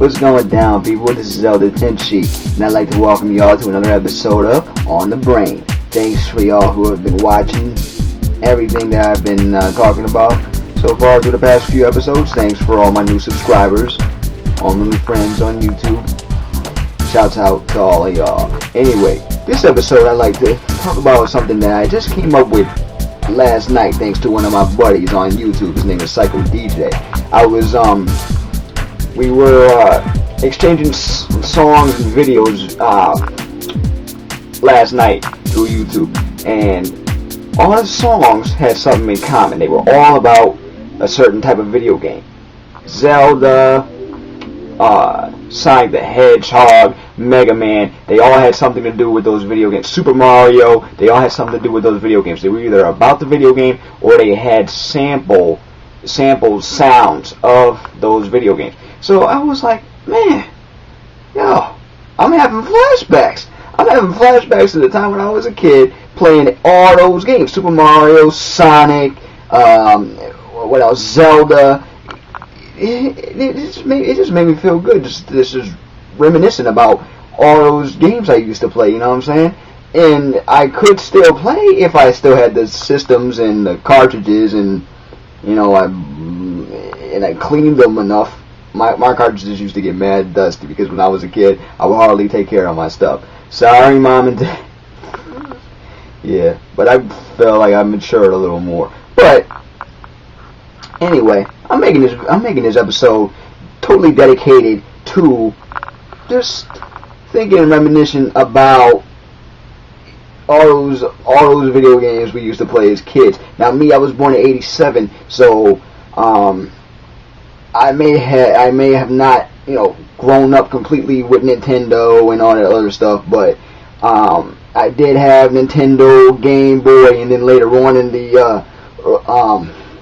What's going down, people? This is eldertenchi, and I'd like to welcome y'all to another episode of On the Brain. Thanks for y'all who have been watching everything that I've been talking about so far through the past few episodes. Thanks for all my new subscribers, all my new friends on YouTube. Shouts out to all of y'all. Anyway, this episode I'd like to talk about something that I just came up with last night thanks to one of my buddies on YouTube. His name is Sykodj. We were exchanging songs and videos last night through YouTube, and all the songs had something in common. They were all about a certain type of video game. Zelda, Sonic the Hedgehog, Mega Man, they all had something to do with those video games. Super Mario, they all had something to do with those video games. They were either about the video game or they had sample sounds of those video games. So I was like, man, I'm having flashbacks. I'm having flashbacks to the time when I was a kid playing all those games. Super Mario, Sonic, what else? Zelda. It just made me feel good. This is reminiscent about all those games I used to play, you know what I'm saying? And I could still play if I still had the systems and the cartridges, and I cleaned them enough. My cartridges used to get mad dusty because when I was a kid, I would hardly take care of my stuff. Sorry, Mom and Dad. Yeah, but I felt like I matured a little more. But anyway, I'm making this episode totally dedicated to just thinking and reminiscing about all those video games we used to play as kids. Now, me, I was born in '87, so I may have not grown up completely with Nintendo and all that other stuff, but I did have Nintendo, Game Boy, and then later on in the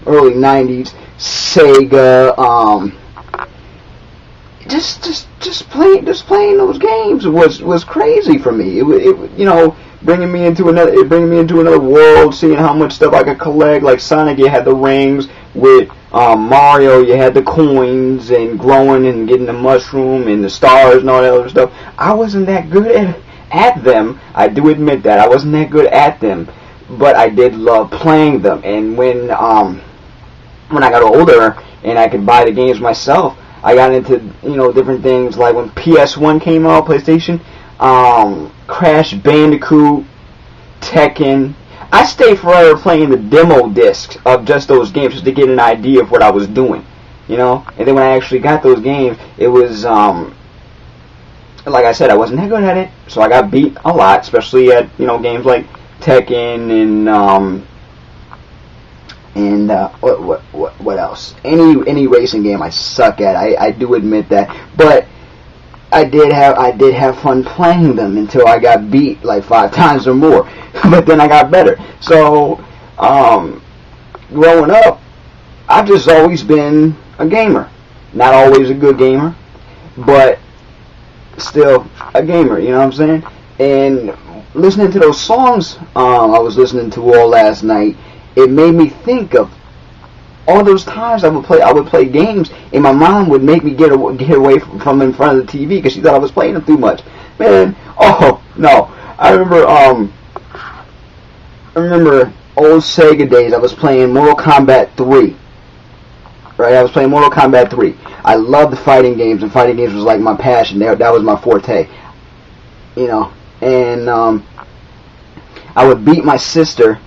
early '90s, Sega. Just playing those games was crazy for me. It bringing me into another world, seeing how much stuff I could collect. Like Sonic, you had the rings. With Mario, you had the coins and growing and getting the mushroom and the stars and all that other stuff. I wasn't that good at them. I do admit that I wasn't that good at them, but I did love playing them. And when I got older and I could buy the games myself, I got into different things, like when PS1 came out, PlayStation, Crash Bandicoot, Tekken. I stayed forever playing the demo discs of just those games just to get an idea of what I was doing, And then when I actually got those games, it was like I said, I wasn't that good at it, so I got beat a lot, especially at games like Tekken and what else? Any racing game I suck at. I do admit that, but I did have fun playing them until I got beat like 5 times or more. But then I got better. So growing up, I've just always been a gamer. Not always a good gamer, but still a gamer. You know what I'm saying? And listening to those songs I was listening to all last night, it made me think of all those times I would play games, and my mom would make me get away from in front of the TV because she thought I was playing them too much. Man, oh no! I remember old Sega days. I was playing Mortal Kombat 3. Right, I was playing Mortal Kombat 3. I loved fighting games, and fighting games was like my passion. That was my forte. And I would beat my sister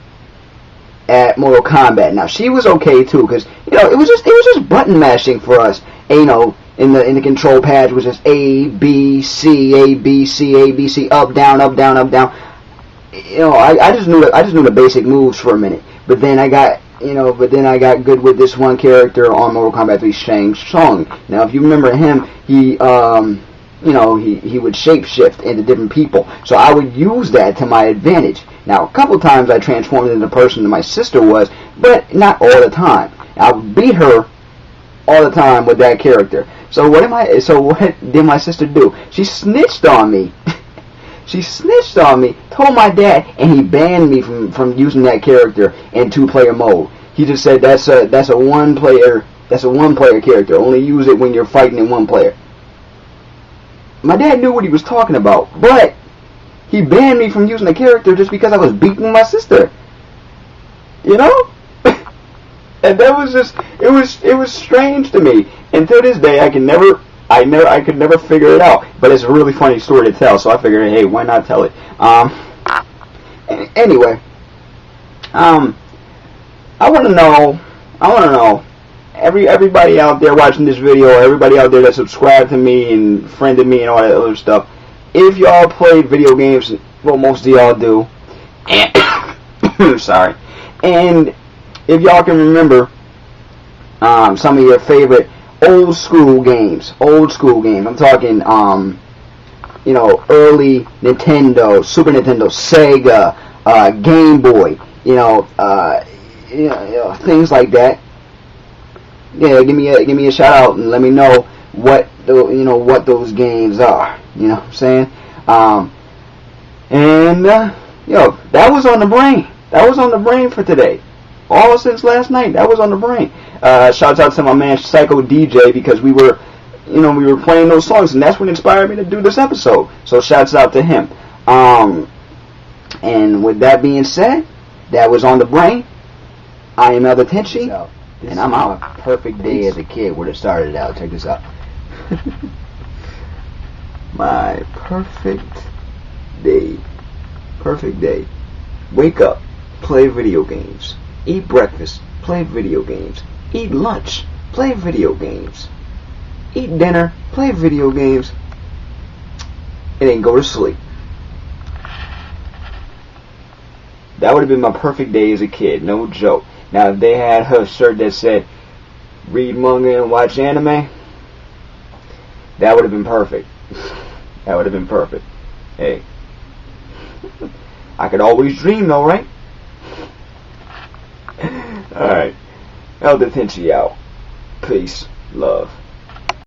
at Mortal Kombat. Now she was okay too, because it was just button mashing for us. In the control pad was just A B C A B C A B C, up down up down up down. I just knew the basic moves for a minute, but then I got good with this one character on Mortal Kombat 3, Shang Tsung. Now if you remember him, he would shapeshift into different people, so I would use that to my advantage. Now, a couple times I transformed into the person that my sister was, but not all the time. I would beat her all the time with that character. So what did my sister do? She snitched on me. Told my dad, and he banned me from using that character in 2-player mode. He just said that's a one player character. Only use it when you're fighting in 1 player. my dad knew what he was talking about, but he banned me from using the character just because I was beating my sister. You know? And that was just, it was strange to me. And to this day, I could never figure it out. But it's a really funny story to tell, so I figured, hey, why not tell it? Anyway, I want to know, everybody out there watching this video, everybody out there that subscribed to me and friended me and all that other stuff, if y'all played video games, well, most of y'all do, and sorry, and if y'all can remember some of your favorite old school games. I'm talking, you know, early Nintendo, Super Nintendo, Sega, Game Boy, you know, things like that. Yeah, give me a shout out and let me know what those games are. You know what I'm saying? Yo, that was on the brain. That was on the brain for today. All since last night, that was on the brain. Shouts out to my man Sykodj DJ, because we were playing those songs, and that's what inspired me to do this episode. So shouts out to him. And with that being said, that was on the brain. I am eldertenchi, and I'm out. Perfect day as a kid would have started out. Check this out. My perfect day. Perfect day. Wake up, play video games. Eat breakfast, play video games. Eat lunch, play video games. Eat dinner, play video games. And then go to sleep. That would have been my perfect day as a kid, no joke. Now, if they had her shirt that said, read manga and watch anime, that would have been perfect. That would have been perfect. Hey. I could always dream though, right? Alright. eldertenchi out. Peace. Love.